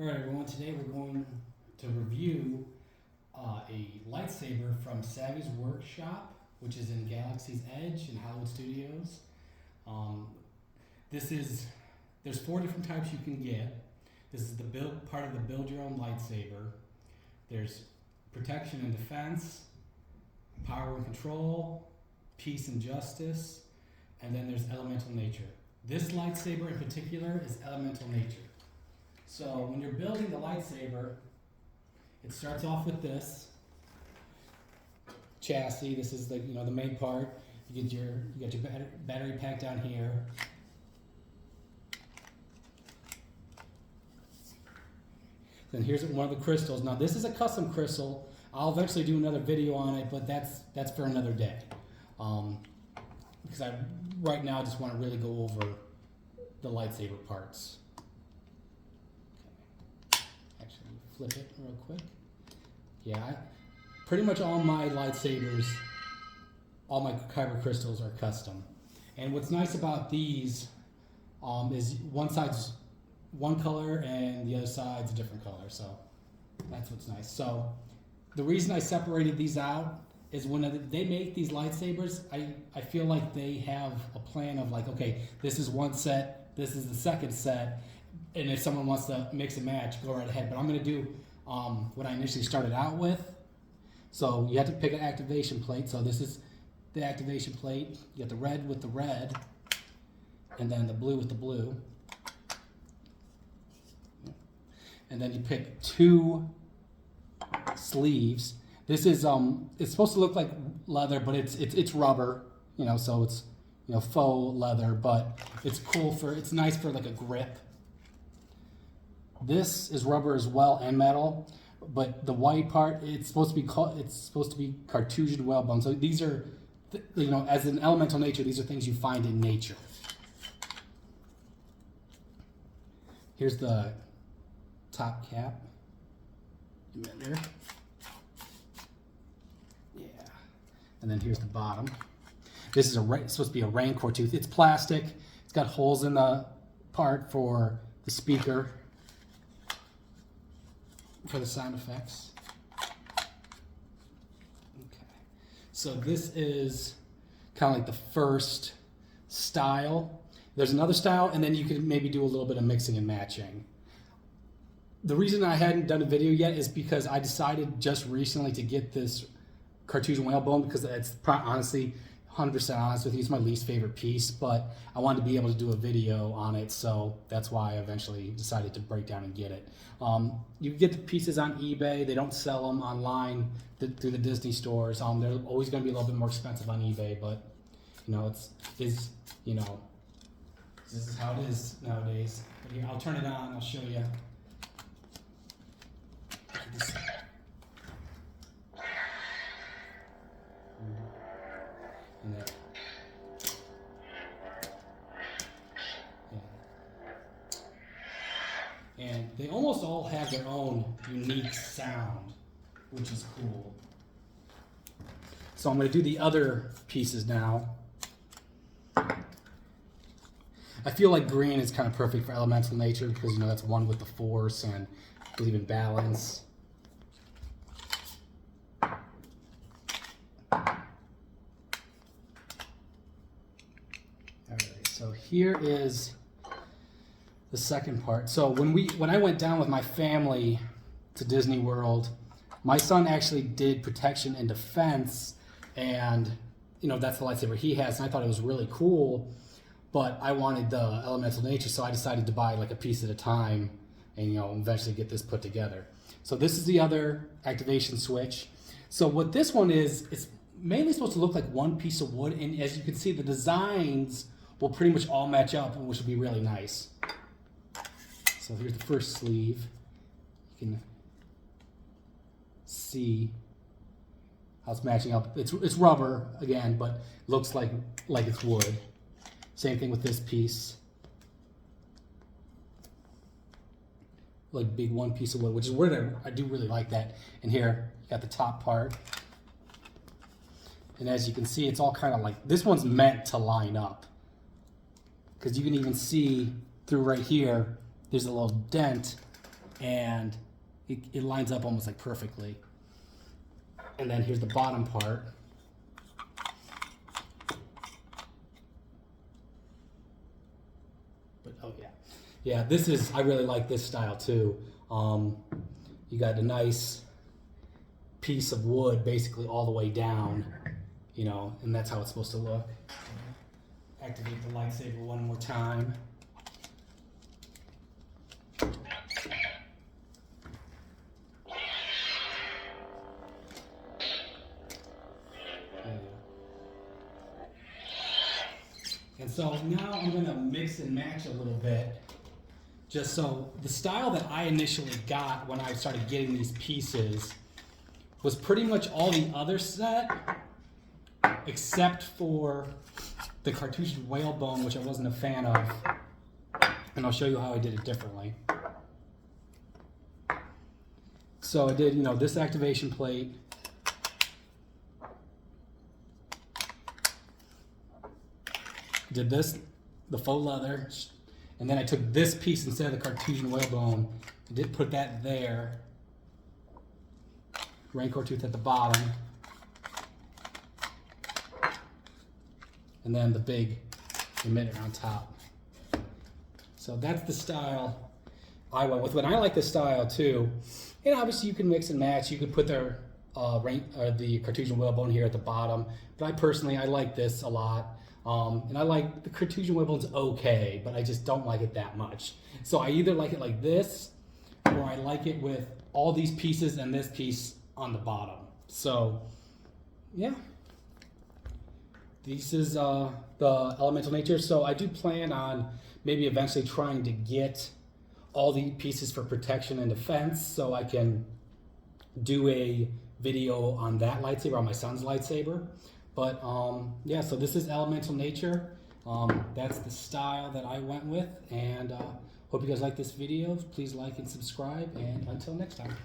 Alright everyone, today we're going to review a lightsaber from Savvy's Workshop, which is in Galaxy's Edge in Hollywood Studios. There's 4 different types you can get. This is the part of the build your own lightsaber. There's protection and defense, power and control, peace and justice, and then there's elemental nature. This lightsaber in particular is elemental nature. So when you're building the lightsaber, it starts off with this chassis. This is the main part. You get your battery pack down here. Then here's one of the crystals. Now this is a custom crystal. I'll eventually do another video on it, but that's for another day. Because right now I just want to really go over the lightsaber parts. Actually, flip it real quick. Yeah, pretty much all my lightsabers, all my kyber crystals are custom. And what's nice about these is one side's one color and the other side's a different color. So that's what's nice. So the reason I separated these out is when they make these lightsabers, I feel like they have a plan of like, okay, this is one set, this is the second set, and if someone wants to mix and match, go right ahead. But I'm going to do what I initially started out with. So you have to pick an activation plate. So this is the activation plate. You got the red with the red, and then the blue with the blue. And then you pick 2 sleeves. This is it's supposed to look like leather, but it's rubber, so it's faux leather, but it's cool it's nice for like a grip. This is rubber as well and metal, but the white part it's supposed to be Cartesian whalebone. So these are as an elemental nature, these are things you find in nature. Here's the top cap. There. Yeah. And then here's the bottom. This is it's supposed to be a rancor tooth. It's plastic. It's got holes in the part for the speaker, for the sound effects. Okay. So this is kind of like the first style. There's another style, and then you can maybe do a little bit of mixing and matching. The reason I hadn't done a video yet is because I decided just recently to get this Cartesian whalebone because it's honestly, 100% honest with you, it's my least favorite piece, but I wanted to be able to do a video on it, so that's why I eventually decided to break down and get it. You can get the pieces on eBay. They don't sell them online through the Disney stores. They're always going to be a little bit more expensive on eBay, but this is how it is nowadays. But here, I'll turn it on. I'll show you. And they almost all have their own unique sound, which is cool. So I'm going to do the other pieces now. I feel like green is kind of perfect for elemental nature because that's one with the force and I believe in balance. So here is the second part. So when I went down with my family to Disney World, my son actually did protection and defense, and that's the lightsaber he has, and I thought it was really cool, but I wanted the elemental nature, so I decided to buy like a piece at a time and eventually get this put together. So this is the other activation switch. So what this one is, it's mainly supposed to look like one piece of wood, and as you can see, the designs will pretty much all match up, which will be really nice. So here's the first sleeve. You can see how it's matching up. It's rubber again, but looks like it's wood. Same thing with this piece. Like big one piece of wood, which is weird. I do really like that. And here you got the top part. And as you can see, it's all kind of like, this one's meant to line up. Because you can even see through right here, there's a little dent and it lines up almost like perfectly. And then here's the bottom part. But oh yeah. Yeah, I really like this style too. You got a nice piece of wood basically all the way down, you know, and that's how it's supposed to look. Activate the lightsaber one more time. And so now I'm going to mix and match a little bit, just so the style that I initially got when I started getting these pieces was pretty much all the other set, except for the cartouche whalebone, which I wasn't a fan of. And I'll show you how I did it differently. So I did, you know, this activation plate. Did this, the faux leather, and then I took this piece instead of the cartouche whalebone. I did put that there. Rancor tooth at the bottom. And then the big emitter on top. So that's the style I went with. But I like this style too. And obviously you can mix and match. You could put the cartouche whalebone here at the bottom. But I personally like this a lot. And I like the cartouche whalebone's okay, but I just don't like it that much. So I either like it like this, or I like it with all these pieces and this piece on the bottom. So, yeah. This is the elemental nature. So I do plan on maybe eventually trying to get all the pieces for protection and defense, so I can do a video on that lightsaber, on my son's lightsaber. But yeah, so this is elemental nature. That's the style that I went with, and hope you guys like this video. Please like and subscribe, and until next time.